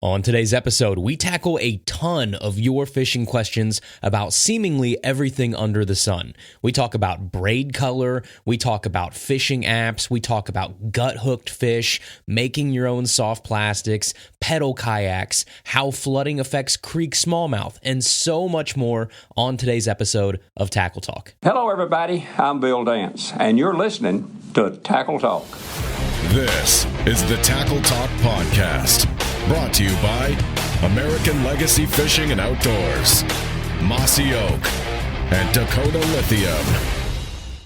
On today's episode, we tackle a ton of your fishing questions about seemingly everything under the sun. We talk about braid color, we talk about fishing apps, we talk about gut-hooked fish, making your own soft plastics, pedal kayaks, how flooding affects creek smallmouth, and so much more on today's episode of Tackle Talk. Hello, everybody. I'm Bill Dance, and you're listening to Tackle Talk. This is the Tackle Talk Podcast, brought to you by American Legacy Fishing and Outdoors, Mossy Oak, and Dakota Lithium.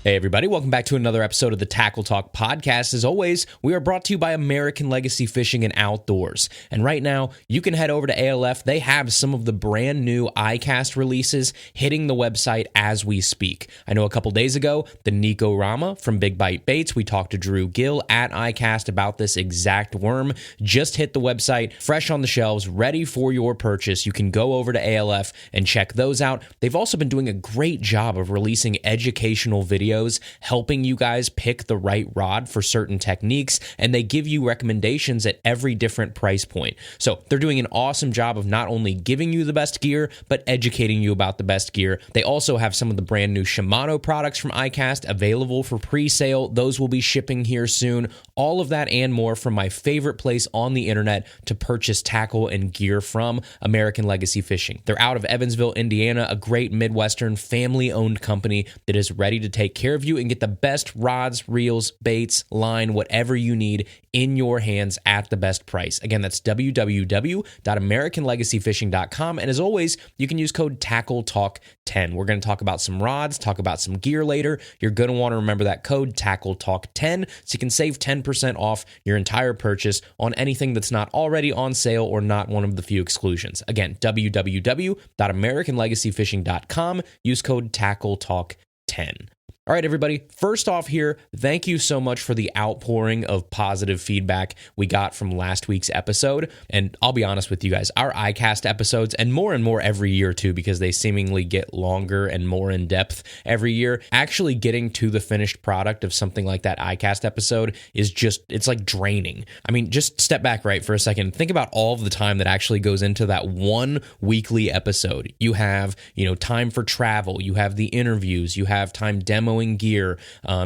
Hey everybody, welcome back to another episode of the Tackle Talk Podcast. As always, we are brought to you by American Legacy Fishing and Outdoors. And right now, you can head over to ALF. They have some of the brand new iCast releases hitting the website as we speak. I know a couple days ago, the Nico Rama from Big Bite Baits, we talked to Drew Gill at iCast about this exact worm, just hit the website, fresh on the shelves, ready for your purchase. You can go over to ALF and check those out. They've also been doing a great job of releasing educational videos helping you guys pick the right rod for certain techniques, and they give you recommendations at every different price point. So they're doing an awesome job of not only giving you the best gear, but educating you about the best gear. They also have some of the brand new Shimano products from iCast available for pre-sale. Those will be shipping here soon. All of that and more from my favorite place on the internet to purchase tackle and gear from, American Legacy Fishing. They're out of Evansville, Indiana, a great Midwestern family-owned company that is ready to take care of you and get the best rods, reels, baits, line, whatever you need in your hands at the best price. Again, that's www.americanlegacyfishing.com. And as always, you can use code TACKLETALK10. We're going to talk about some rods, talk about some gear later. You're going to want to remember that code TACKLETALK10 so you can save 10% off your entire purchase on anything that's not already on sale or not one of the few exclusions. Again, www.americanlegacyfishing.com. Use code TACKLETALK10. All right, everybody. First off here, thank you so much for the outpouring of positive feedback we got from last week's episode. And I'll be honest with you guys, our iCast episodes, and more every year too, because they seemingly get longer and more in depth every year, actually getting to the finished product of something like that iCast episode is just, it's like draining. I mean, just step back right for a second. Think about all of the time that actually goes into that one weekly episode. You have, time for travel. You have the interviews. You have time demoing gear,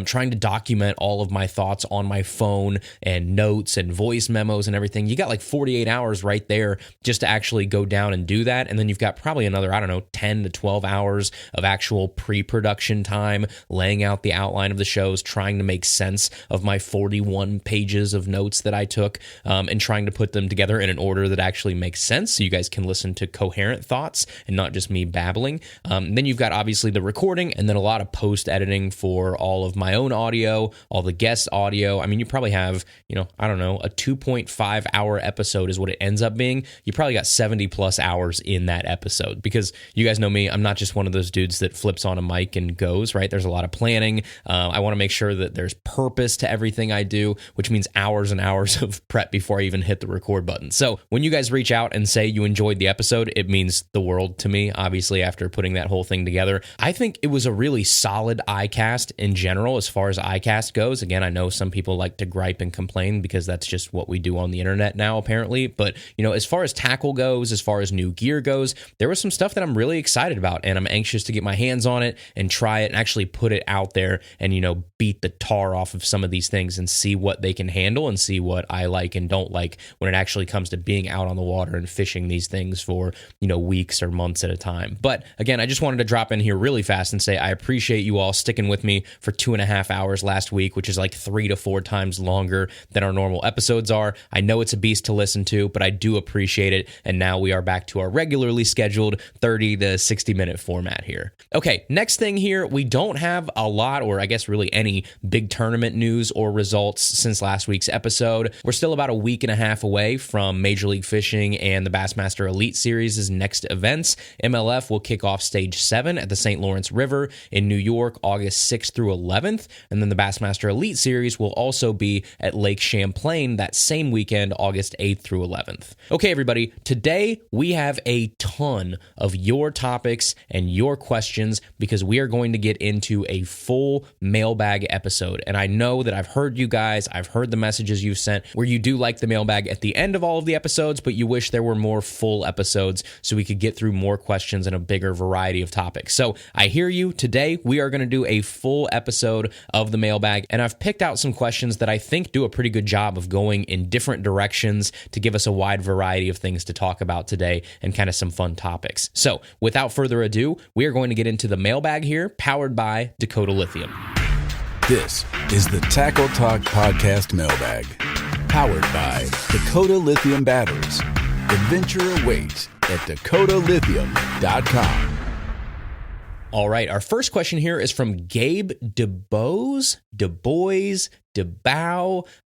trying to document all of my thoughts on my phone and notes and voice memos and everything. You got like 48 hours right there just to actually go down and do that. And then you've got probably another, 10 to 12 hours of actual pre-production time, laying out the outline of the shows, trying to make sense of my 41 pages of notes that I took, and trying to put them together in an order that actually makes sense so you guys can listen to coherent thoughts and not just me babbling. Then you've got obviously the recording and then a lot of post-editing for all of my own audio, all the guest audio. I mean, you probably have, a 2.5 hour episode is what it ends up being. You probably got 70 plus hours in that episode because you guys know me. I'm not just one of those dudes that flips on a mic and goes, right? There's a lot of planning. I want to make sure that there's purpose to everything I do, which means hours and hours of prep before I even hit the record button. So when you guys reach out and say you enjoyed the episode, it means the world to me, obviously, after putting that whole thing together. I think it was a really solid iCast in general as far as iCast goes. Again, I know some people like to gripe and complain because that's just what we do on the internet now, apparently. But, as far as tackle goes, as far as new gear goes, there was some stuff that I'm really excited about, and I'm anxious to get my hands on it and try it and actually put it out there and, beat the tar off of some of these things and see what they can handle and see what I like and don't like when it actually comes to being out on the water and fishing these things for, weeks or months at a time. But again, I just wanted to drop in here really fast and say I appreciate you all sticking with me for 2.5 hours last week, which is like 3 to 4 times longer than our normal episodes are. I know it's a beast to listen to, but I do appreciate it. And now we are back to our regularly scheduled 30 to 60 minute format here. Okay, next thing here, we don't have a lot, or I guess really any big tournament news or results since last week's episode. We're still about a week and a half away from Major League Fishing and the Bassmaster Elite Series' next events. MLF will kick off Stage 7 at the St. Lawrence River in New York, August August 6th through 11th. And then the Bassmaster Elite Series will also be at Lake Champlain that same weekend, August 8th through 11th. Okay, everybody, today we have a ton of your topics and your questions because we are going to get into a full mailbag episode. And I know that I've heard you guys, I've heard the messages you've sent where you do like the mailbag at the end of all of the episodes, but you wish there were more full episodes so we could get through more questions and a bigger variety of topics. So I hear you. Today, we are going to do a full episode of the mailbag, and I've picked out some questions that I think do a pretty good job of going in different directions to give us a wide variety of things to talk about today and kind of some fun topics. So without further ado, we are going to get into the mailbag here, powered by Dakota Lithium. This is the Tackle Talk Podcast Mailbag, powered by Dakota Lithium Batteries. Adventure awaits at dakotalithium.com. All right, our first question here is from Gabe DeBois.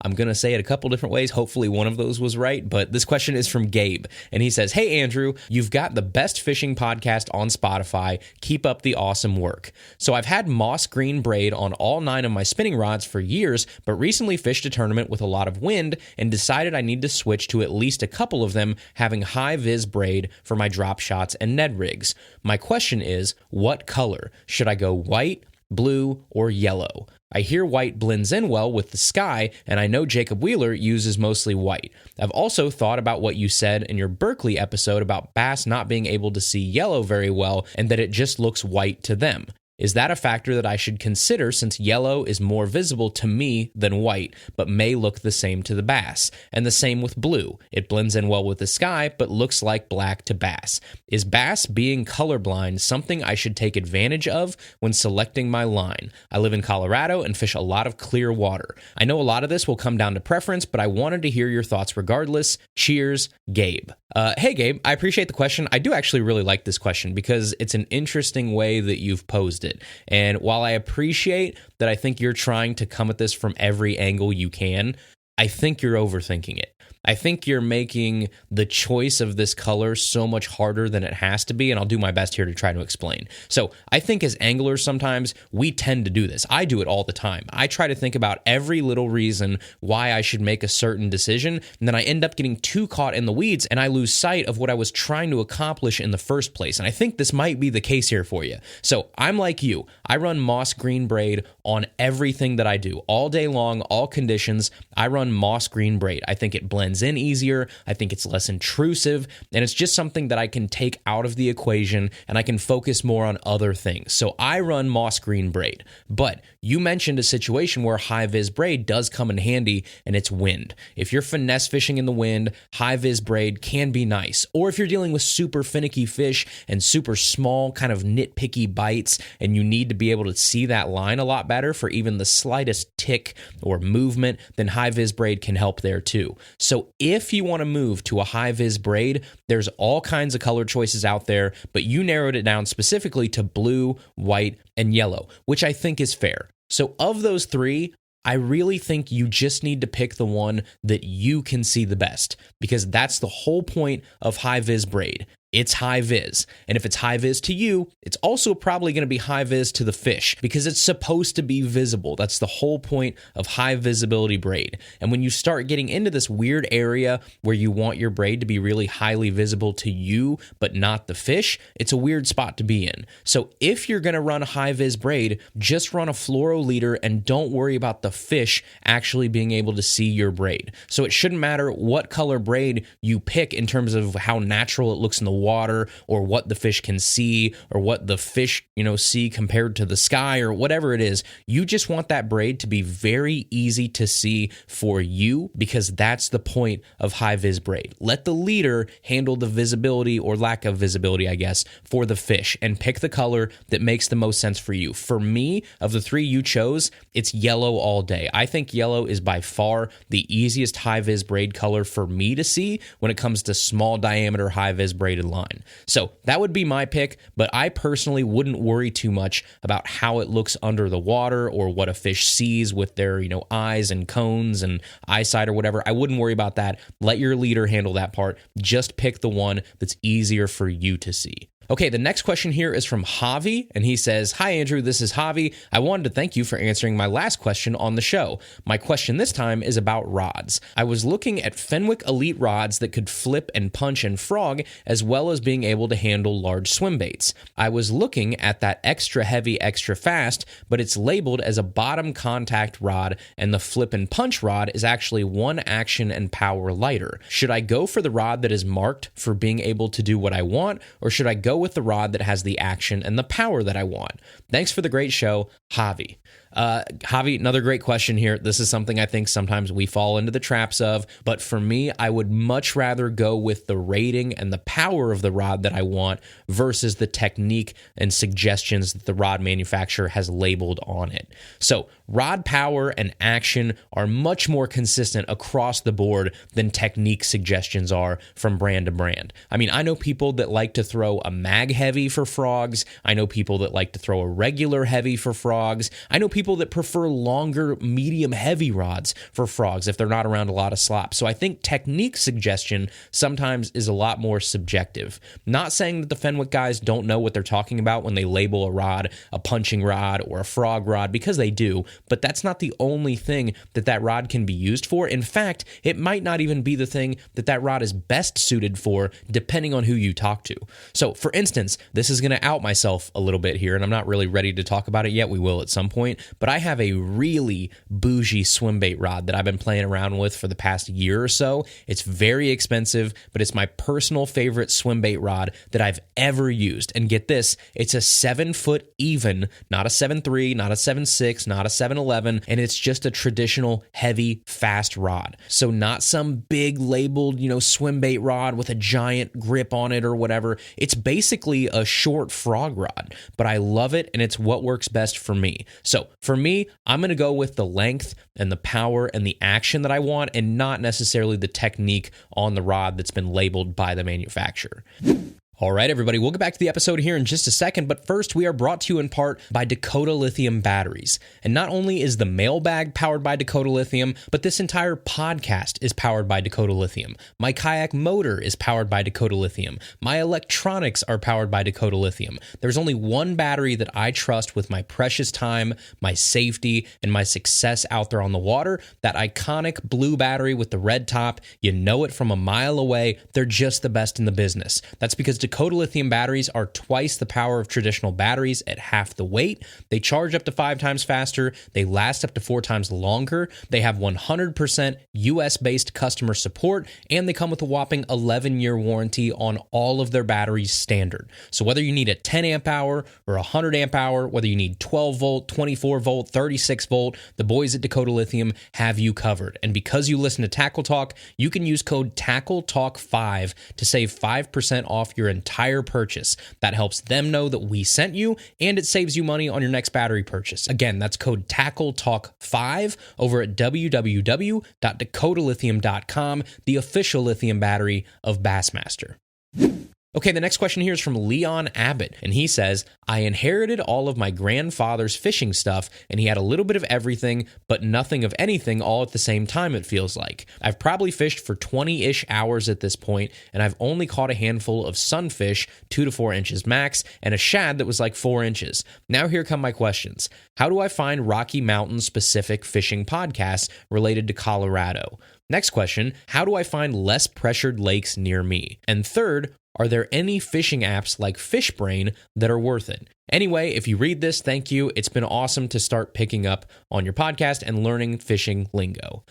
I'm going to say it a couple different ways. Hopefully one of those was right, but this question is from Gabe. And he says, "Hey, Andrew, you've got the best fishing podcast on Spotify. Keep up the awesome work. So I've had moss green braid on all 9 of my spinning rods for years, but recently fished a tournament with a lot of wind and decided I need to switch to at least a couple of them having high vis braid for my drop shots and Ned rigs. My question is, what color? Should I go white, blue, or yellow? I hear white blends in well with the sky, and I know Jacob Wheeler uses mostly white. I've also thought about what you said in your Berkeley episode about bass not being able to see yellow very well and that it just looks white to them. Is that a factor that I should consider since yellow is more visible to me than white, but may look the same to the bass? And the same with blue. It blends in well with the sky, but looks like black to bass. Is bass being colorblind something I should take advantage of when selecting my line? I live in Colorado and fish a lot of clear water. I know a lot of this will come down to preference, but I wanted to hear your thoughts regardless. Cheers, Gabe." Hey, Gabe, I appreciate the question. I do actually really like this question because it's an interesting way that you've posed it. And while I appreciate that I think you're trying to come at this from every angle you can, I think you're overthinking it. I think you're making the choice of this color so much harder than it has to be, and I'll do my best here to try to explain. So I think as anglers sometimes, we tend to do this. I do it all the time. I try to think about every little reason why I should make a certain decision, and then I end up getting too caught in the weeds, and I lose sight of what I was trying to accomplish in the first place. And I think this might be the case here for you. So I'm like you. I run moss green braid on everything that I do. All day long, all conditions, I run moss green braid. I think it blends in easier. I think it's less intrusive, and it's just something that I can take out of the equation and I can focus more on other things. So I run moss green braid, but you mentioned a situation where high vis braid does come in handy, and it's wind. If you're finesse fishing in the wind, high vis braid can be nice. Or if you're dealing with super finicky fish and super small kind of nitpicky bites and you need to be able to see that line a lot better for even the slightest tick or movement, then high vis braid can help there too. So if you want to move to a high vis braid, there's all kinds of color choices out there, but you narrowed it down specifically to blue, white, and yellow, which I think is fair. So of those 3, I really think you just need to pick the one that you can see the best, because that's the whole point of high vis braid. It's high vis. And if it's high vis to you, it's also probably going to be high vis to the fish because it's supposed to be visible. That's the whole point of high visibility braid. And when you start getting into this weird area where you want your braid to be really highly visible to you, but not the fish, it's a weird spot to be in. So if you're going to run a high vis braid, just run a fluoro leader and don't worry about the fish actually being able to see your braid. So it shouldn't matter what color braid you pick in terms of how natural it looks in the water or what the fish can see or what the fish, see compared to the sky or whatever it is. You just want that braid to be very easy to see for you because that's the point of high vis braid. Let the leader handle the visibility or lack of visibility, I guess, for the fish and pick the color that makes the most sense for you. For me, of the 3 you chose, it's yellow all day. I think yellow is by far the easiest high vis braid color for me to see when it comes to small diameter high vis braided line. So that would be my pick, but I personally wouldn't worry too much about how it looks under the water or what a fish sees with their, eyes and cones and eyesight or whatever. I wouldn't worry about that. Let your leader handle that part. Just pick the one that's easier for you to see. Okay, the next question here is from Javi, and he says, "Hi, Andrew, this is Javi. I wanted to thank you for answering my last question on the show. My question this time is about rods. I was looking at Fenwick Elite rods that could flip and punch and frog, as well as being able to handle large swim baits. I was looking at that extra heavy, extra fast, but it's labeled as a bottom contact rod, and the flip and punch rod is actually one action and power lighter. Should I go for the rod that is marked for being able to do what I want, or should I go with the rod that has the action and the power that I want? Thanks for the great show, Javi." Javi, another great question here. This is something I think sometimes we fall into the traps of, but for me, I would much rather go with the rating and the power of the rod that I want versus the technique and suggestions that the rod manufacturer has labeled on it. So rod power and action are much more consistent across the board than technique suggestions are from brand to brand. I mean, I know people that like to throw a mag heavy for frogs. I know people that like to throw a regular heavy for frogs. I know people that prefer longer, medium heavy rods for frogs if they're not around a lot of slop. So I think technique suggestion sometimes is a lot more subjective. Not saying that the Fenwick guys don't know what they're talking about when they label a rod a punching rod or a frog rod, because they do, but that's not the only thing that that rod can be used for. In fact, it might not even be the thing that that rod is best suited for, depending on who you talk to. So for instance, this is going to out myself a little bit here, and I'm not really ready to talk about it yet. We will at some point. But I have a really bougie swim bait rod that I've been playing around with for the past year or so. It's very expensive, but it's my personal favorite swim bait rod that I've ever used. And get this, it's a 7-foot even, not a 7.3, not a 7.6, not a 7.11, and it's just a traditional heavy, fast rod. So not some big labeled, swim bait rod with a giant grip on it or whatever. It's basically a short frog rod, but I love it, and it's what works best for me. So for me, I'm going to go with the length and the power and the action that I want, and not necessarily the technique on the rod that's been labeled by the manufacturer. All right, everybody, we'll get back to the episode here in just a second, but first we are brought to you in part by Dakota Lithium batteries. And not only is the Mailbag powered by Dakota Lithium, but this entire podcast is powered by Dakota Lithium. My kayak motor is powered by Dakota Lithium. My electronics are powered by Dakota Lithium. There's only one battery that I trust with my precious time, my safety, and my success out there on the water. That iconic blue battery with the red top. You know it from a mile away. They're just the best in the business. That's because Dakota Lithium batteries are twice the power of traditional batteries at half the weight. They charge up to 5 times faster. They last up to 4 times longer. They have 100% US-based customer support, and they come with a whopping 11-year warranty on all of their batteries standard. So whether you need a 10 amp hour or a 100 amp hour, whether you need 12 volt, 24 volt, 36 volt, the boys at Dakota Lithium have you covered. And because you listen to Tackle Talk, you can use code TACKLETALK5 to save 5% off your entire purchase. That helps them know that we sent you, and it saves you money on your next battery purchase. Again, that's code TACKLETALK5 over at www.dakotalithium.com, the official lithium battery of Bassmaster. Okay, the next question here is from Leon Abbott, and he says, I inherited all of my grandfather's fishing stuff, and he had a little bit of everything, but nothing of anything all at the same time, it feels like. I've probably fished for 20-ish hours at this point, and I've only caught a handful of sunfish, 2 to 4 inches max, and a shad that was like 4 inches. Now here come my questions. How do I find Rocky Mountain-specific fishing podcasts related to Colorado? Next question, how do I find less pressured lakes near me? And third, are there any fishing apps like FishBrain that are worth it? Anyway, if you read this, thank you. It's been awesome to start picking up on your podcast and learning fishing lingo.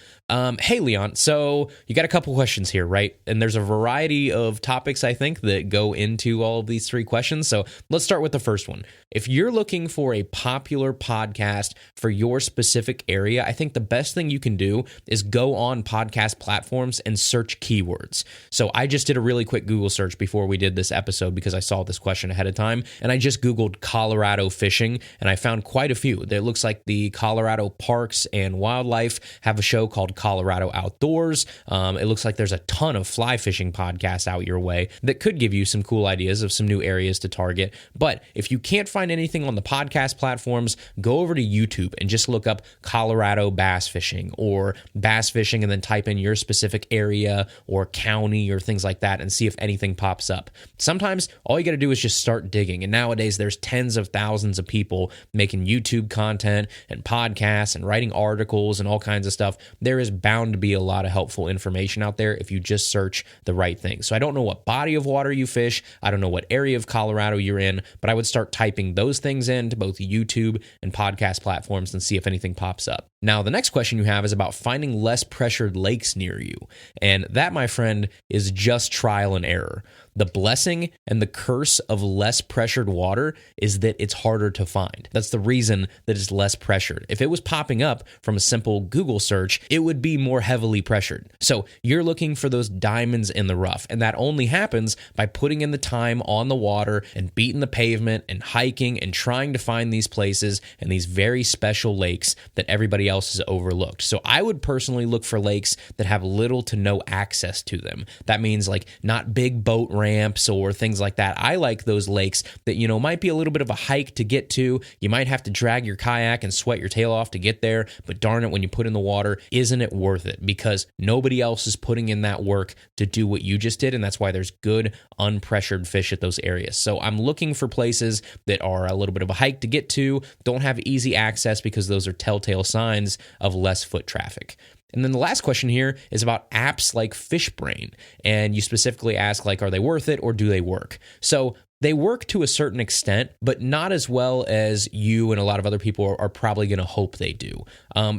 Hey, Leon, so you got a couple questions here, right? And there's a variety of topics, I think, that go into all of these 3 questions. So let's start with the first one. If you're looking for a popular podcast for your specific area, I think the best thing you can do is go on podcast platforms and search keywords. So I just did a really quick Google search before we did this episode because I saw this question ahead of time, and I just Googled Colorado fishing, and I found quite a few. It looks like the Colorado Parks and Wildlife have a show called Colorado Outdoors. It looks like there's a ton of fly fishing podcasts out your way that could give you some cool ideas of some new areas to target. But if you can't find anything on the podcast platforms, go over to YouTube and just look up Colorado bass fishing or bass fishing and then type in your specific area or county or things like that and see if anything pops up. Sometimes all you got to do is just start digging. And nowadays there's tens of thousands of people making YouTube content and podcasts and writing articles and all kinds of stuff. There is bound to be a lot of helpful information out there if you just search the right thing. So I don't know what body of water you fish. I don't know what area of Colorado you're in, but I would start typing those things into both YouTube and podcast platforms and see if anything pops up. Now, the next question you have is about finding less pressured lakes near you. And that, my friend, is just trial and error. The blessing and the curse of less pressured water is that it's harder to find. That's the reason that it's less pressured. If it was popping up from a simple Google search, it would be more heavily pressured. So you're looking for those diamonds in the rough, and that only happens by putting in the time on the water and beating the pavement and hiking and trying to find these places and these very special lakes that everybody else has overlooked. So I would personally look for lakes that have little to no access to them. That means like not big boat ramps or things like that. I like those lakes that, might be a little bit of a hike to get to. You might have to drag your kayak and sweat your tail off to get there, but darn it, when you put in the water, isn't it worth it? Because nobody else is putting in that work to do what you just did, and that's why there's good unpressured fish at those areas. So I'm looking for places that are a little bit of a hike to get to, don't have easy access, because those are telltale signs of less foot traffic. And then the last question here is about apps like FishBrain. And you specifically ask, are they worth it or do they work? So they work to a certain extent, but not as well as you and a lot of other people are probably going to hope they do.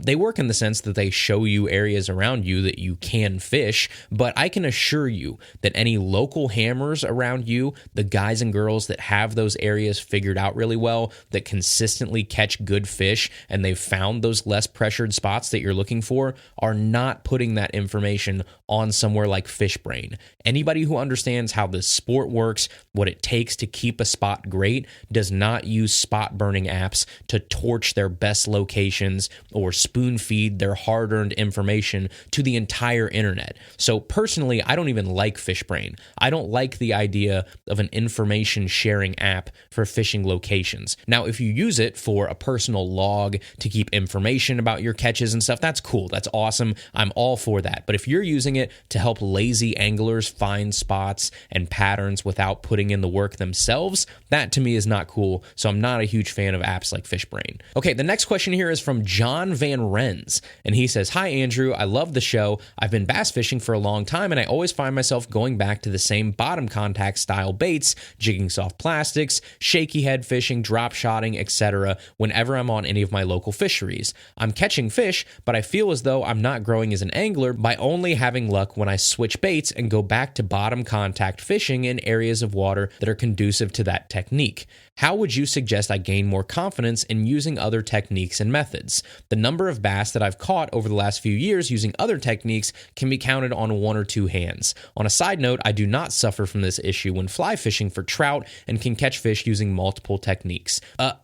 They work in the sense that they show you areas around you that you can fish, but I can assure you that any local hammers around you, the guys and girls that have those areas figured out really well, that consistently catch good fish, and they've found those less pressured spots that you're looking for, are not putting that information on somewhere like FishBrain. Anybody who understands how this sport works, what it takes to keep a spot great, does not use spot burning apps to torch their best locations or spoon feed their hard-earned information to the entire internet. So personally, I don't even like FishBrain. I don't like the idea of an information sharing app for fishing locations. Now, if you use it for a personal log to keep information about your catches and stuff, that's cool. That's awesome. I'm all for that. But if you're using it to help lazy anglers find spots and patterns without putting in the work themselves, that to me is not cool. So I'm not a huge fan of apps like FishBrain. Okay, the next question here is from John Van Rens, and he says, "Hi Andrew, I love the show. I've been bass fishing for a long time, and I always find myself going back to the same bottom contact style baits, jigging soft plastics, shaky head fishing, drop shotting, etc. whenever I'm on any of my local fisheries. I'm catching fish, but I feel as though I'm not growing as an angler by only having luck when I switch baits and go back to bottom contact fishing in areas of water that are conducive to that technique. How would you suggest I gain more confidence in using other techniques and methods? The number of bass that I've caught over the last few years using other techniques can be counted on one or two hands. On a side note, I do not suffer from this issue when fly fishing for trout and can catch fish using multiple techniques."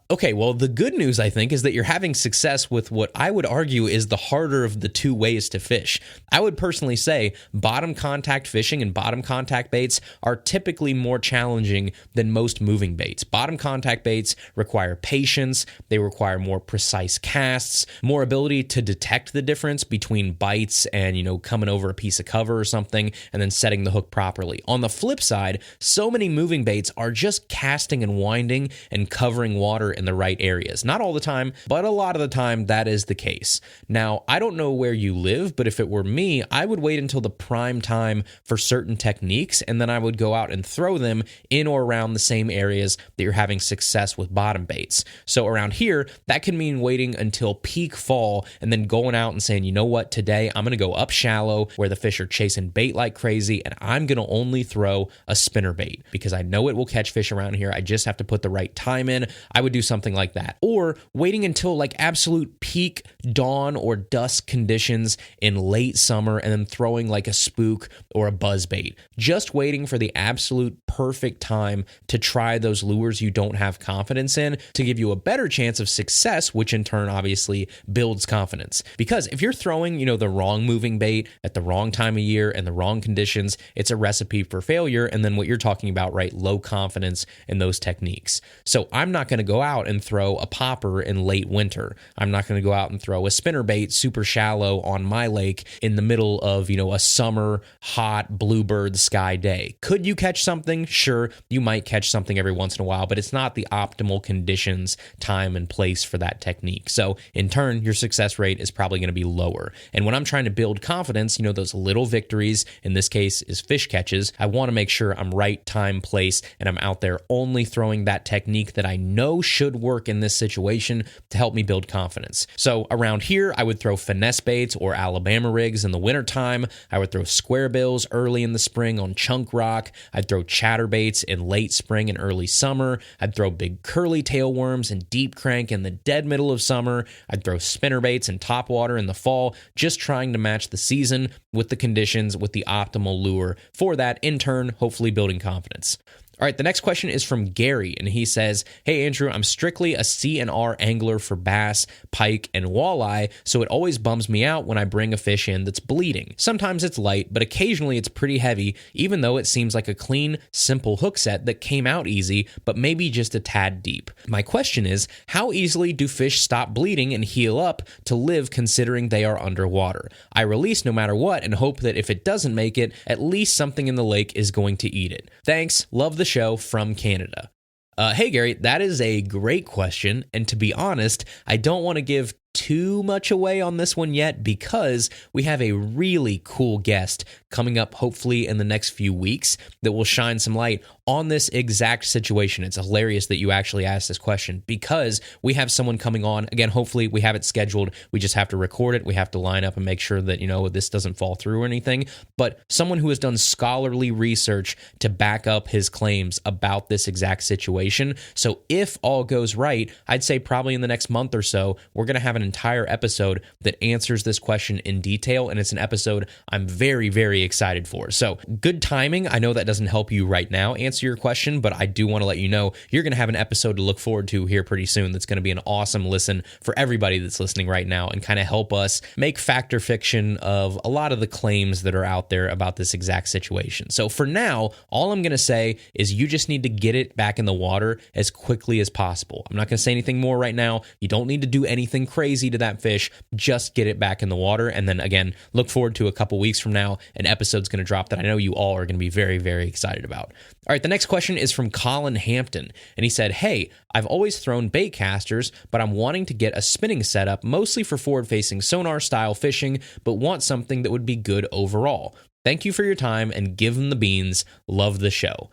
Okay, well, the good news, I think, is that you're having success with what I would argue is the harder of the two ways to fish. I would personally say bottom contact fishing and bottom contact baits are typically more challenging than most moving baits. Bottom contact baits require patience, they require more precise casts, more ability to detect the difference between bites and, coming over a piece of cover or something and then setting the hook properly. On the flip side, so many moving baits are just casting and winding and covering water in the right areas. Not all the time, but a lot of the time that is the case. Now, I don't know where you live, but if it were me, I would wait until the prime time for certain techniques, and then I would go out and throw them in or around the same areas that you're having success with bottom baits. So around here, that can mean waiting until peak fall and then going out and saying, you know what, today I'm going to go up shallow where the fish are chasing bait like crazy, and I'm going to only throw a spinner bait because I know it will catch fish around here. I just have to put the right time in. I would do something like that. Or waiting until absolute peak dawn or dusk conditions in late summer and then throwing a spook or a buzz bait. Just waiting for the absolute perfect time to try those lures you don't don't have confidence in to give you a better chance of success, which in turn obviously builds confidence. Because if you're throwing, the wrong moving bait at the wrong time of year and the wrong conditions, it's a recipe for failure. And then what you're talking about, right? Low confidence in those techniques. So I'm not going to go out and throw a popper in late winter. I'm not going to go out and throw a spinnerbait super shallow on my lake in the middle of, a summer hot bluebird sky day. Could you catch something? Sure, you might catch something every once in a while, but it's not the optimal conditions, time, and place for that technique. So in turn, your success rate is probably going to be lower. And when I'm trying to build confidence, those little victories, in this case is fish catches, I want to make sure I'm right time, place, and I'm out there only throwing that technique that I know should work in this situation to help me build confidence. So around here, I would throw finesse baits or Alabama rigs in the wintertime. I would throw square bills early in the spring on chunk rock. I'd throw chatterbaits in late spring and early summer. I'd throw big curly tailworms and deep crank in the dead middle of summer. I'd throw spinnerbaits and topwater in the fall, just trying to match the season with the conditions, with the optimal lure for that, in turn, hopefully building confidence. All right, the next question is from Gary, and he says, "Hey, Andrew, I'm strictly a C&R angler for bass, pike, and walleye, so it always bums me out when I bring a fish in that's bleeding. Sometimes it's light, but occasionally it's pretty heavy, even though it seems like a clean, simple hook set that came out easy, but maybe just a tad deep. My question is, how easily do fish stop bleeding and heal up to live considering they are underwater? I release no matter what and hope that if it doesn't make it, at least something in the lake is going to eat it. Thanks, love the show from Canada." Hey, Gary, that is a great question. And to be honest, I don't want to give too much away on this one yet because we have a really cool guest coming up hopefully in the next few weeks that will shine some light on this exact situation. It's hilarious that you actually asked this question because we have someone coming on. Again, hopefully we have it scheduled. We just have to record it. We have to line up and make sure that, this doesn't fall through or anything. But someone who has done scholarly research to back up his claims about this exact situation. So if all goes right, I'd say probably in the next month or so, we're going to have an entire episode that answers this question in detail, and it's an episode I'm very, very excited for. So good timing. I know that doesn't help you right now answer your question, but I do want to let you know you're going to have an episode to look forward to here pretty soon that's going to be an awesome listen for everybody that's listening right now and kind of help us make fact or fiction of a lot of the claims that are out there about this exact situation. So for now, all I'm going to say is you just need to get it back in the water as quickly as possible. I'm not going to say anything more right now. You don't need to do anything crazy to that fish. Just get it back in the water. And then again, look forward to a couple weeks from now, an episode's going to drop that I know you all are going to be very, very excited about. All right, the next question is from Colin Hampton. And he said, "Hey, I've always thrown bait casters, but I'm wanting to get a spinning setup, mostly for forward-facing sonar style fishing, but want something that would be good overall. Thank you for your time and give them the beans. Love the show."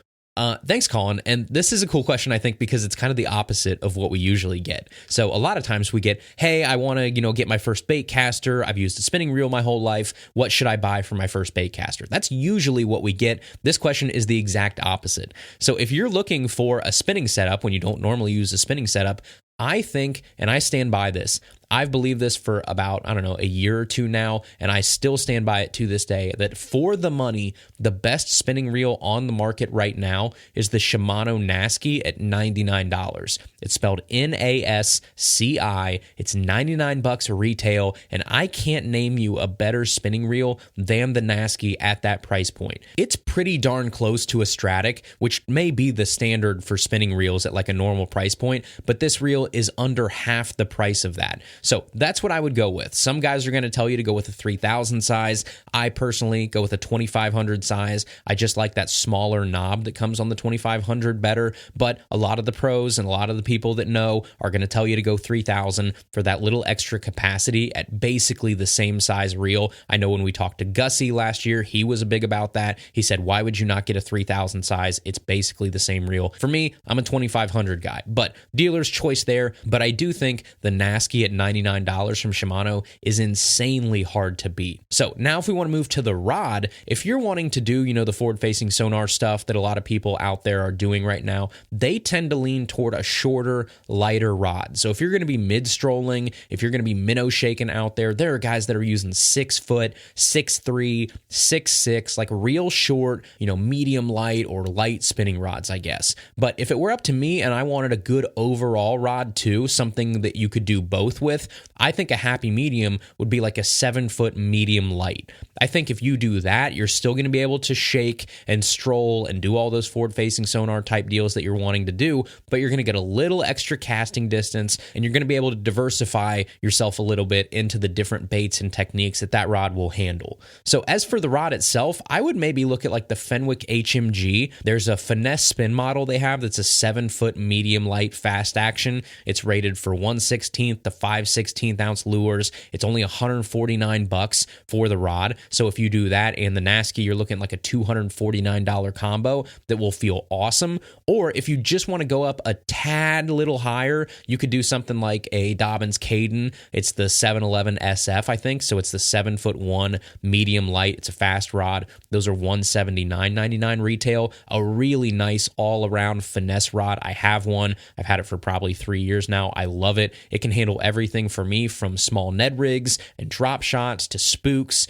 Thanks, Colin. And this is a cool question, I think, because it's kind of the opposite of what we usually get. So a lot of times we get, hey, I want to, get my first bait caster. I've used a spinning reel my whole life. What should I buy for my first bait caster? That's usually what we get. This question is the exact opposite. So if you're looking for a spinning setup when you don't normally use a spinning setup, I think, and I stand by this, I've believed this for about, a year or two now, and I still stand by it to this day, that for the money, the best spinning reel on the market right now is the Shimano Nasci at $99. It's spelled Nasci. It's $99 retail, and I can't name you a better spinning reel than the Nasci at that price point. It's pretty darn close to a Stratic, which may be the standard for spinning reels at like a normal price point, but this reel is under half the price of that. So that's what I would go with. Some guys are going to tell you to go with a 3000 size. I personally go with a 2500 size. I just like that smaller knob that comes on the 2500 better, but a lot of the pros and a lot of the people that know are going to tell you to go 3000 for that little extra capacity at basically the same size reel. I know when we talked to Gussie last year, he was big about that. He said, why would you not get a 3000 size? It's basically the same reel. For me, I'm a 2500 guy, but dealer's choice there. But I do think the Nasci at $99 $99 from Shimano is insanely hard to beat. So now if we want to move to the rod, if you're wanting to do, the forward-facing sonar stuff that a lot of people out there are doing right now, they tend to lean toward a shorter, lighter rod. So if you're going to be mid-strolling, if you're going to be minnow shaking out there are guys that are using 6 foot, 6'3", 6'6", like real short, medium light or light spinning rods, I guess. But if it were up to me and I wanted a good overall rod too, something that you could do both with, I think a happy medium would be like a 7-foot medium light. I think if you do that, you're still going to be able to shake and stroll and do all those forward-facing sonar type deals that you're wanting to do, but you're going to get a little extra casting distance and you're going to be able to diversify yourself a little bit into the different baits and techniques that rod will handle. So as for the rod itself, I would maybe look at like the Fenwick HMG. There's a finesse spin model they have that's a 7-foot medium light fast action. It's rated for 1/16 to 5/16 ounce lures. It's only $149 for the rod. So if you do that and the Nasky, you're looking at like a $249 combo that will feel awesome. Or if you just want to go up a tad little higher, you could do something like a Dobyns Caden. It's the 711 SF, I think. So it's the 7'1" medium light. It's a fast rod. Those are $179.99 retail. A really nice all-around finesse rod. I have one. I've had it for probably 3 years now. I love it. It can handle everything for me from small Ned rigs and drop shots to spooks,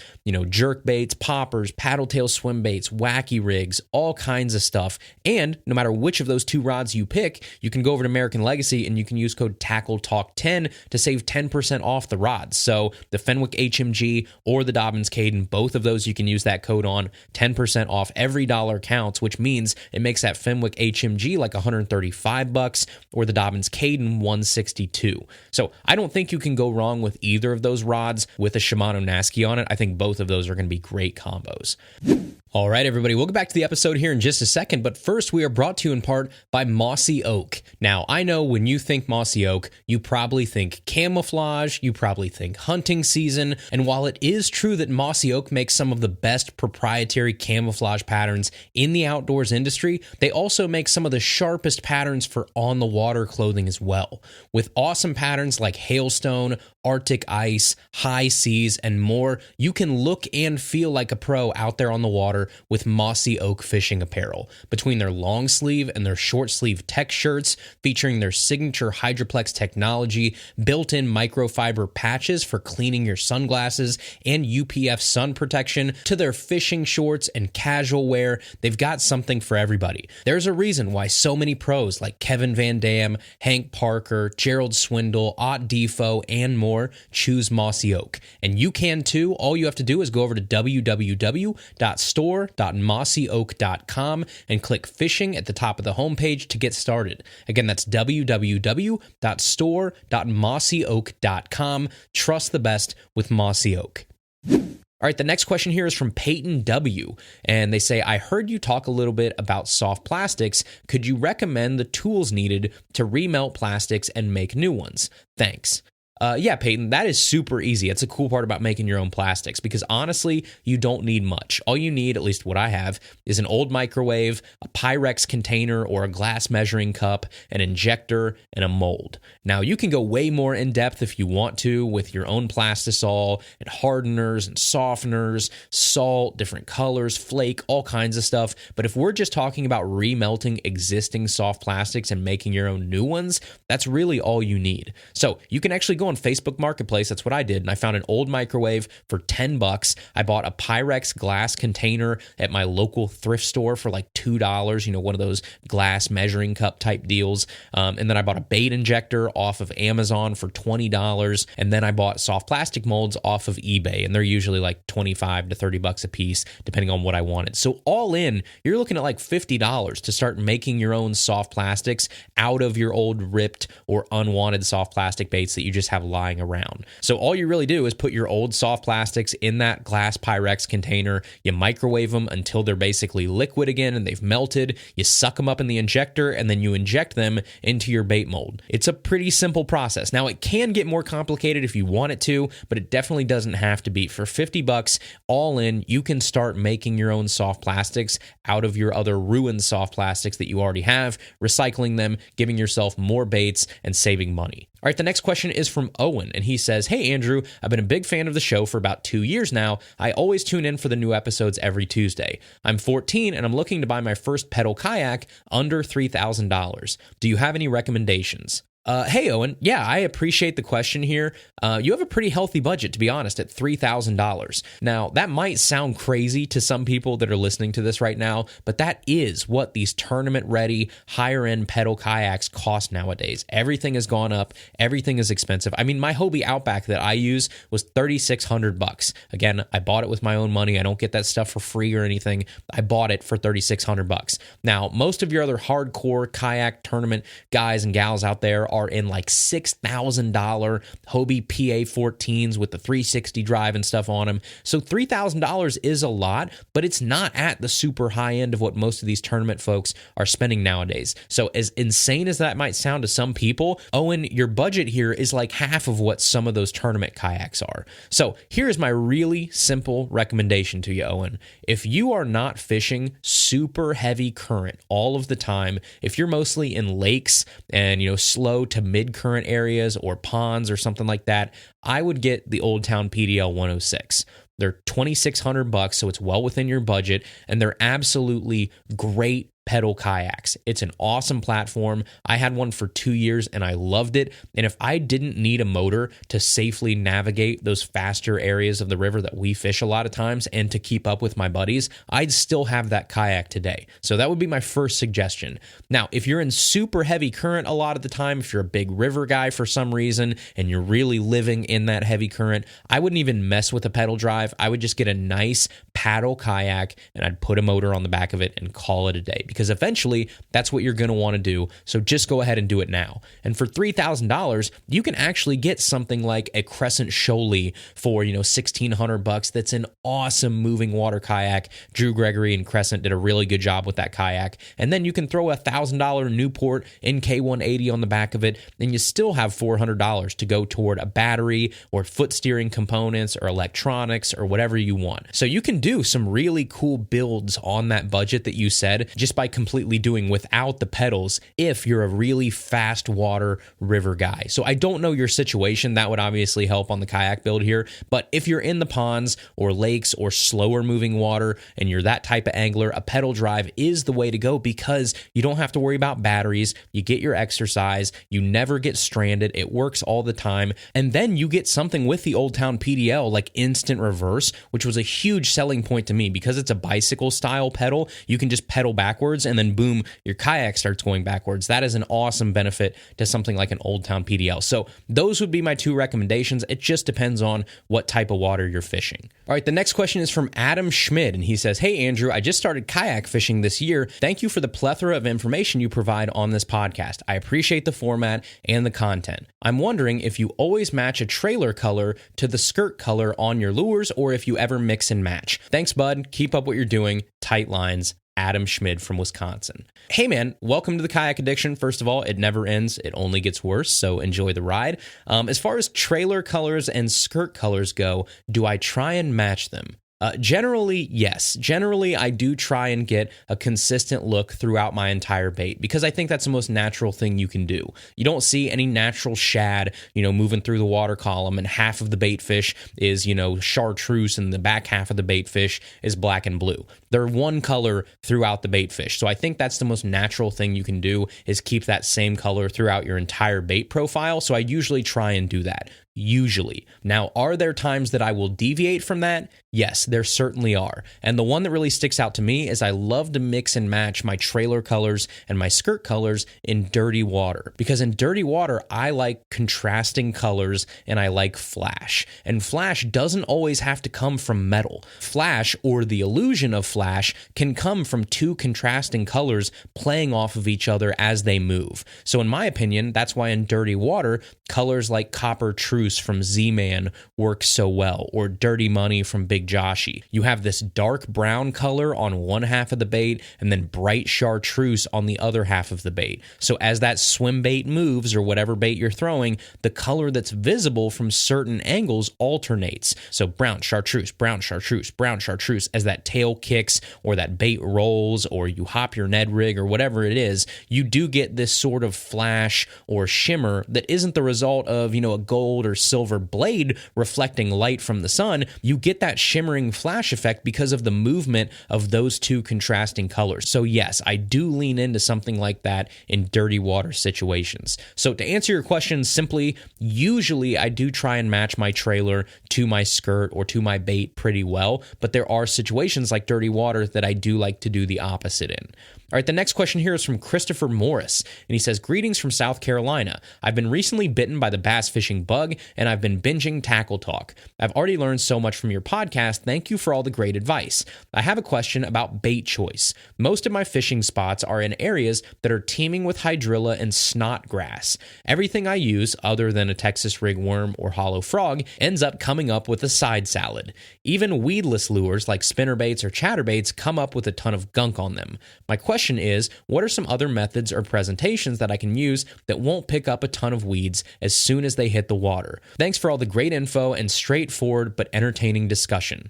jerk baits, poppers, paddle tail swim baits, wacky rigs, all kinds of stuff. And no matter which of those two rods you pick, you can go over to American Legacy and you can use code TACKLETALK10 to save 10% off the rods. So the Fenwick HMG or the Dobyns Caden, both of those you can use that code on. 10% off. Every dollar counts, which means it makes that Fenwick HMG like $135 or the Dobyns Caden $162. So I don't think you can go wrong with either of those rods with a Shimano Nasky on it. I think both of those are going to be great combos. All right, everybody, we'll get back to the episode here in just a second, but first we are brought to you in part by Mossy Oak. Now, I know when you think Mossy Oak, you probably think camouflage, you probably think hunting season, and while it is true that Mossy Oak makes some of the best proprietary camouflage patterns in the outdoors industry, they also make some of the sharpest patterns for on-the-water clothing as well. With awesome patterns like hailstone, Arctic ice, high seas, and more, you can look and feel like a pro out there on the water with Mossy Oak fishing apparel. Between their long sleeve and their short sleeve tech shirts featuring their signature Hydroplex technology, built-in microfiber patches for cleaning your sunglasses, and UPF sun protection, to their fishing shorts and casual wear, they've got something for everybody. There's a reason why so many pros like Kevin Van Dam, Hank Parker, Gerald Swindle, Ott Defoe, and more choose Mossy Oak. And you can too. All you have to do is go over to www.store.mossyoak.com and click fishing at the top of the homepage to get started. Again, that's www.store.mossyoak.com. Trust the best with Mossy Oak. All right, the next question here is from Peyton W. And they say, I heard you talk a little bit about soft plastics. Could you recommend the tools needed to remelt plastics and make new ones? Thanks. Yeah, Peyton, that is super easy. It's a cool part about making your own plastics because honestly, you don't need much. All you need, at least what I have, is an old microwave, a Pyrex container or a glass measuring cup, an injector, and a mold. Now, you can go way more in depth if you want to with your own plastisol and hardeners and softeners, salt, different colors, flake, all kinds of stuff. But if we're just talking about remelting existing soft plastics and making your own new ones, that's really all you need. So you can actually go on Facebook Marketplace. That's what I did. And I found an old microwave for $10. I bought a Pyrex glass container at my local thrift store for like $2, one of those glass measuring cup type deals. And then I bought a bait injector off of Amazon for $20. And then I bought soft plastic molds off of eBay. And they're usually like $25 to $30 a piece, depending on what I wanted. So all in, you're looking at like $50 to start making your own soft plastics out of your old ripped or unwanted soft plastic baits that you just have lying around. So all you really do is put your old soft plastics in that glass Pyrex container, you microwave them until they're basically liquid again and they've melted, you suck them up in the injector, and then you inject them into your bait mold. It's a pretty simple process. Now, it can get more complicated if you want it to, but it definitely doesn't have to be. For $50 all in, you can start making your own soft plastics out of your other ruined soft plastics that you already have, recycling them, giving yourself more baits, and saving money. All right, the next question is from Owen, and he says, "Hey, Andrew, I've been a big fan of the show for about 2 years now. I always tune in for the new episodes every Tuesday. I'm 14, and I'm looking to buy my first pedal kayak under $3,000. Do you have any recommendations?" Hey, Owen. Yeah, I appreciate the question here. You have a pretty healthy budget, to be honest, at $3,000. Now, that might sound crazy to some people that are listening to this right now, but that is what these tournament-ready, higher-end pedal kayaks cost nowadays. Everything has gone up. Everything is expensive. I mean, my Hobie Outback that I use was $3,600. Again, I bought it with my own money. I don't get that stuff for free or anything. I bought it for $3,600. Now, most of your other hardcore kayak tournament guys and gals out there are in like $6,000 Hobie PA14s with the 360 drive and stuff on them. So $3,000 is a lot, but it's not at the super high end of what most of these tournament folks are spending nowadays. So as insane as that might sound to some people, Owen, your budget here is like half of what some of those tournament kayaks are. So here's my really simple recommendation to you, Owen. If you are not fishing super heavy current all of the time, if you're mostly in lakes and, slow to mid-current areas or ponds or something like that, I would get the Old Town PDL 106. They're $2,600, so it's well within your budget, and they're absolutely great pedal kayaks. It's an awesome platform. I had one for 2 years and I loved it. And if I didn't need a motor to safely navigate those faster areas of the river that we fish a lot of times and to keep up with my buddies, I'd still have that kayak today. So that would be my first suggestion. Now, if you're in super heavy current a lot of the time, if you're a big river guy for some reason and you're really living in that heavy current, I wouldn't even mess with a pedal drive. I would just get a nice paddle kayak and I'd put a motor on the back of it and call it a day, because eventually that's what you're going to want to do. So just go ahead and do it now. And for $3,000, you can actually get something like a Crescent Shoaly for, $1,600. That's an awesome moving water kayak. Drew Gregory and Crescent did a really good job with that kayak. And then you can throw a $1,000 Newport NK180 on the back of it, and you still have $400 to go toward a battery or foot steering components or electronics or whatever you want. So you can do some really cool builds on that budget that you said just by completely doing without the pedals if you're a really fast water river guy. So I don't know your situation. That would obviously help on the kayak build here. But if you're in the ponds or lakes or slower moving water and you're that type of angler, a pedal drive is the way to go, because you don't have to worry about batteries. You get your exercise. You never get stranded. It works all the time. And then you get something with the Old Town PDL like instant reverse, which was a huge selling point to me because it's a bicycle style pedal. You can just pedal backwards and then boom, your kayak starts going backwards. That is an awesome benefit to something like an Old Town PDL. So those would be my two recommendations. It just depends on what type of water you're fishing. All right, the next question is from Adam Schmidt, and he says, "Hey, Andrew, I just started kayak fishing this year. Thank you for the plethora of information you provide on this podcast. I appreciate the format and the content. I'm wondering if you always match a trailer color to the skirt color on your lures, or if you ever mix and match. Thanks, bud. Keep up what you're doing. Tight lines." Adam Schmid from Wisconsin. Hey man, welcome to the Kayak Addiction. First of all, it never ends. It only gets worse, so enjoy the ride. As far as trailer colors and skirt colors go, do I try and match them? Generally, yes. Generally, I do try and get a consistent look throughout my entire bait, because I think that's the most natural thing you can do. You don't see any natural shad, moving through the water column and half of the bait fish is, chartreuse and the back half of the bait fish is black and blue. They're one color throughout the bait fish. So I think that's the most natural thing you can do, is keep that same color throughout your entire bait profile. So I usually try and do that. Usually. Now, are there times that I will deviate from that? Yes, there certainly are. And the one that really sticks out to me is I love to mix and match my trailer colors and my skirt colors in dirty water. Because in dirty water, I like contrasting colors and I like flash. And flash doesn't always have to come from metal. Flash, or the illusion of flash, can come from two contrasting colors playing off of each other as they move. So in my opinion, that's why in dirty water, colors like copper true Chartreuse from Z-Man works so well, or Dirty Money from Big Joshy. You have this dark brown color on one half of the bait and then bright chartreuse on the other half of the bait. So as that swim bait moves, or whatever bait you're throwing, the color that's visible from certain angles alternates. So brown chartreuse, brown chartreuse, brown chartreuse as that tail kicks or that bait rolls or you hop your Ned rig or whatever it is, you do get this sort of flash or shimmer that isn't the result of, a gold or silver blade reflecting light from the sun. You get that shimmering flash effect because of the movement of those two contrasting colors. So yes, I do lean into something like that in dirty water situations. So to answer your question simply, usually I do try and match my trailer to my skirt or to my bait pretty well, but there are situations like dirty water that I do like to do the opposite in. All right, the next question here is from Christopher Morris, and he says, greetings from South Carolina. I've been recently bitten by the bass fishing bug, and I've been binging Tackle Talk. I've already learned so much from your podcast. Thank you for all the great advice. I have a question about bait choice. Most of my fishing spots are in areas that are teeming with hydrilla and snodgrass. Everything I use, other than a Texas rigworm or hollow frog, ends up coming up with a side salad. Even weedless lures like spinnerbaits or chatterbaits come up with a ton of gunk on them. My question is, what are some other methods or presentations that I can use that won't pick up a ton of weeds as soon as they hit the water? Thanks for all the great info and straightforward but entertaining discussion.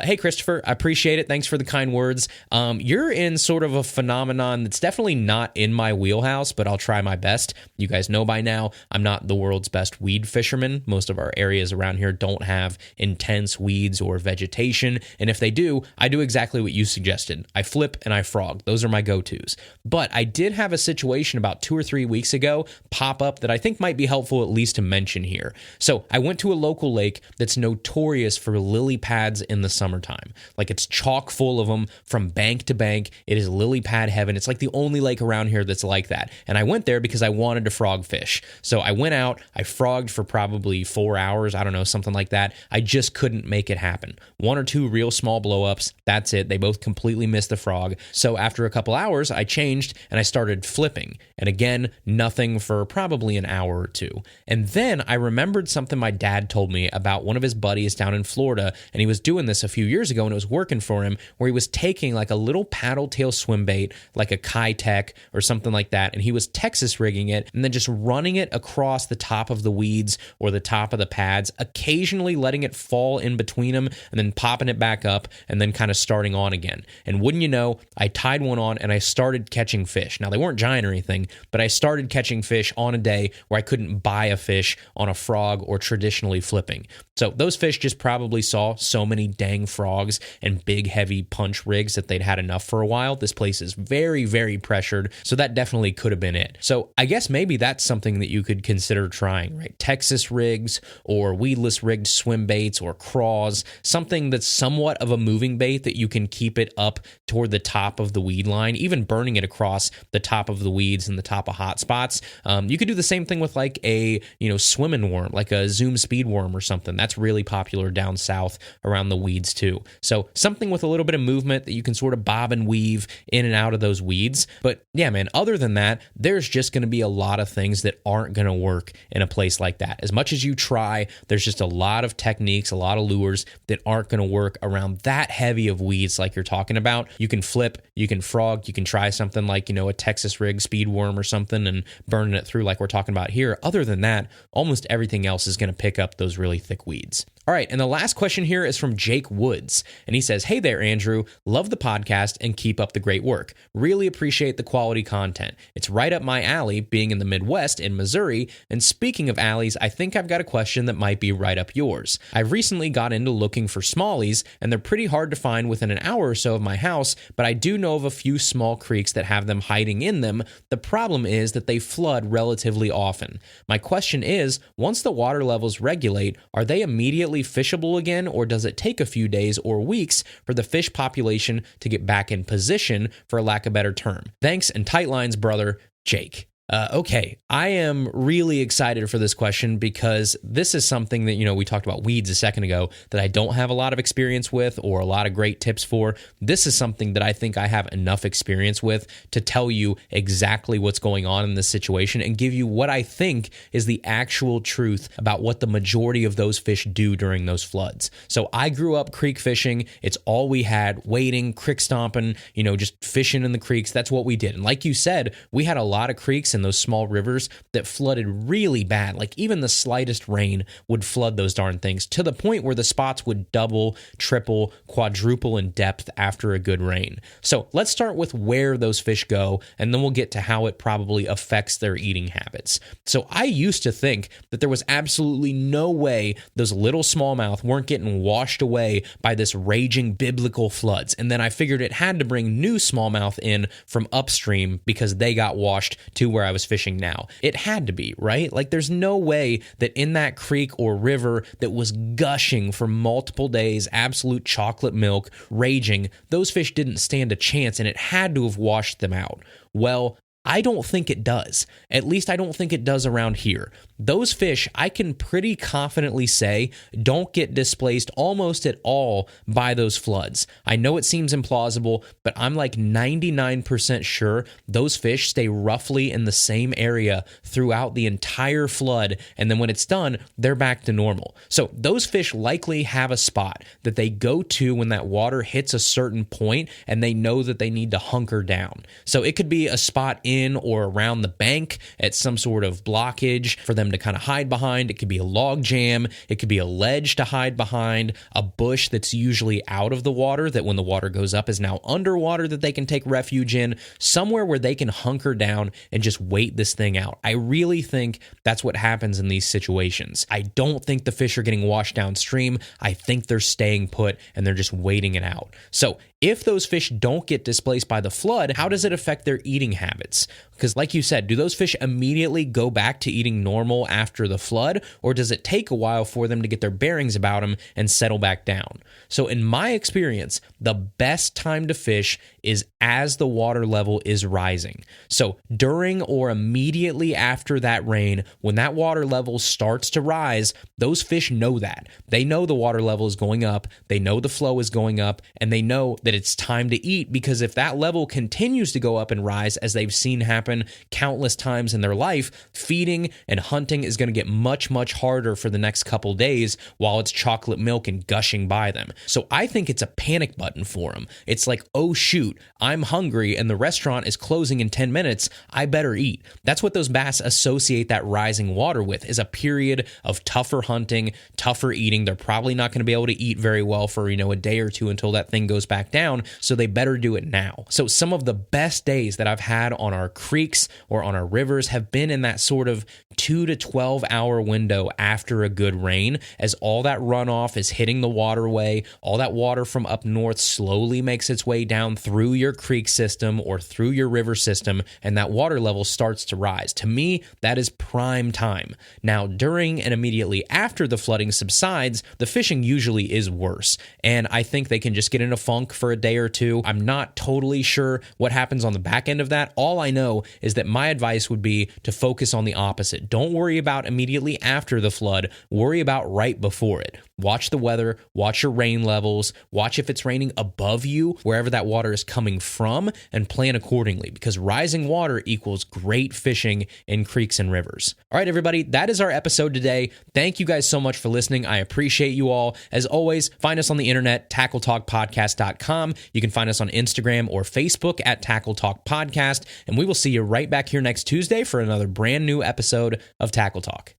Hey, Christopher, I appreciate it. Thanks for the kind words. You're in sort of a phenomenon that's definitely not in my wheelhouse, but I'll try my best. You guys know by now, I'm not the world's best weed fisherman. Most of our areas around here don't have intense weeds or vegetation, and if they do, I do exactly what you suggested. I flip and I frog. Those are my go-tos. But I did have a situation about 2 or 3 weeks ago pop up that I think might be helpful at least to mention here. So I went to a local lake that's notorious for lily pads in the summertime. Like, it's chock full of them from bank to bank. It is lily pad heaven. It's like the only lake around here that's like that. And I went there because I wanted to frog fish. So I went out, I frogged for probably 4 hours, I don't know, something like that. I just couldn't make it happen. 1 or 2 real small blow-ups, that's it. They both completely missed the frog. So after a couple hours, I changed and I started flipping. And again, nothing for probably an hour or 2. And then I remembered something my dad told me about one of his buddies down in Florida, and he was doing this a few years ago and it was working for him, where he was taking like a little paddle tail swim bait, like a Kayaks or something like that, and he was Texas rigging it and then just running it across the top of the weeds or the top of the pads, occasionally letting it fall in between them and then popping it back up and then kind of starting on again. And wouldn't you know, I tied one on and I started catching fish. Now, they weren't giant or anything, but I started catching fish on a day where I couldn't buy a fish on a frog or traditionally flipping. So those fish just probably saw so many dang frogs and big heavy punch rigs that they'd had enough for a while. This place is very, very pressured, so that definitely could have been it. So I guess maybe that's something that you could consider trying, right? Texas rigs or weedless rigged swim baits or craws, something that's somewhat of a moving bait that you can keep it up toward the top of the weed line, even burning it across the top of the weeds and the top of hot spots. You could do the same thing with like a, swimming worm, like a Zoom speed worm or something. That's really popular down south around the weeds too. So something with a little bit of movement that you can sort of bob and weave in and out of those weeds. But yeah, man, other than that, there's just going to be a lot of things that aren't going to work in a place like that. As much as you try, there's just a lot of techniques, a lot of lures that aren't going to work around that heavy of weeds like you're talking about. You can flip, you can frog, you can try something like, a Texas rig speed worm or something and burning it through like we're talking about here. Other than that, almost everything else is going to pick up those really thick weeds. All right, and the last question here is from Jake Woods, and he says, hey there, Andrew. Love the podcast and keep up the great work. Really appreciate the quality content. It's right up my alley, being in the Midwest in Missouri, and speaking of alleys, I think I've got a question that might be right up yours. I've recently got into looking for smallies, and they're pretty hard to find within an hour or so of my house, but I do know of a few small creeks that have them hiding in them. The problem is that they flood relatively often. My question is, once the water levels regulate, are they immediately fishable again, or does it take a few days or weeks for the fish population to get back in position, for lack of a better term? Thanks, and tight lines, brother, Jake. Okay, I am really excited for this question because this is something that, we talked about weeds a second ago that I don't have a lot of experience with or a lot of great tips for. This is something that I think I have enough experience with to tell you exactly what's going on in this situation and give you what I think is the actual truth about what the majority of those fish do during those floods. So I grew up creek fishing. It's all we had, wading, creek stomping, just fishing in the creeks. That's what we did. And like you said, we had a lot of creeks and those small rivers that flooded really bad. Like even the slightest rain would flood those darn things to the point where the spots would double, triple, quadruple in depth after a good rain. So let's start with where those fish go, and then we'll get to how it probably affects their eating habits. So I used to think that there was absolutely no way those little smallmouth weren't getting washed away by this raging biblical floods. And then I figured it had to bring new smallmouth in from upstream because they got washed to where I was fishing now. It had to be, right? Like there's no way that in that creek or river that was gushing for multiple days, absolute chocolate milk, raging, those fish didn't stand a chance and it had to have washed them out. Well, I don't think it does. At least I don't think it does around here. Those fish, I can pretty confidently say, don't get displaced almost at all by those floods. I know it seems implausible, but I'm like 99% sure those fish stay roughly in the same area throughout the entire flood, and then when it's done, they're back to normal. So those fish likely have a spot that they go to when that water hits a certain point, and they know that they need to hunker down. So it could be a spot in or around the bank at some sort of blockage for them to kind of hide behind. It could be a log jam. It could be a ledge to hide behind, a bush that's usually out of the water that when the water goes up is now underwater that they can take refuge in, somewhere where they can hunker down and just wait this thing out. I really think that's what happens in these situations. I don't think the fish are getting washed downstream. I think they're staying put and they're just waiting it out. So if those fish don't get displaced by the flood, how does it affect their eating habits? Because like you said, do those fish immediately go back to eating normal after the flood, or does it take a while for them to get their bearings about them and settle back down? So in my experience, the best time to fish is as the water level is rising. So during or immediately after that rain, when that water level starts to rise, those fish know that. They know the water level is going up, they know the flow is going up, and they know that it's time to eat, because if that level continues to go up and rise, as they've seen happen countless times in their life, feeding and hunting is going to get much, much harder for the next couple days while it's chocolate milk and gushing by them. So I think it's a panic button for them. It's like, oh shoot, I'm hungry and the restaurant is closing in 10 minutes. I better eat. That's what those bass associate that rising water with, is a period of tougher hunting, tougher eating. They're probably not going to be able to eat very well for, a day or two until that thing goes back down. So they better do it now. So some of the best days that I've had on our creeks or on our rivers have been in that sort of 2 to 12 hour window after a good rain, as all that runoff is hitting the waterway. All that water from up north slowly makes its way down through your creek system or through your river system, and that water level starts to rise. To me, that is prime time. Now, during and immediately after the flooding subsides, the fishing usually is worse, and I think they can just get in a funk for a day or two. I'm not totally sure what happens on the back end of that. All I know is that my advice would be to focus on the opposite. Don't worry about immediately after the flood. Worry about right before it. Watch the weather, watch your rain levels, watch if it's raining above you, wherever that water is coming from, and plan accordingly, because rising water equals great fishing in creeks and rivers. All right, everybody, that is our episode today. Thank you guys so much for listening. I appreciate you all. As always, find us on the internet, tackletalkpodcast.com. You can find us on Instagram or Facebook at Tackle Talk Podcast, and we will see you right back here next Tuesday for another brand new episode of Tackle Talk.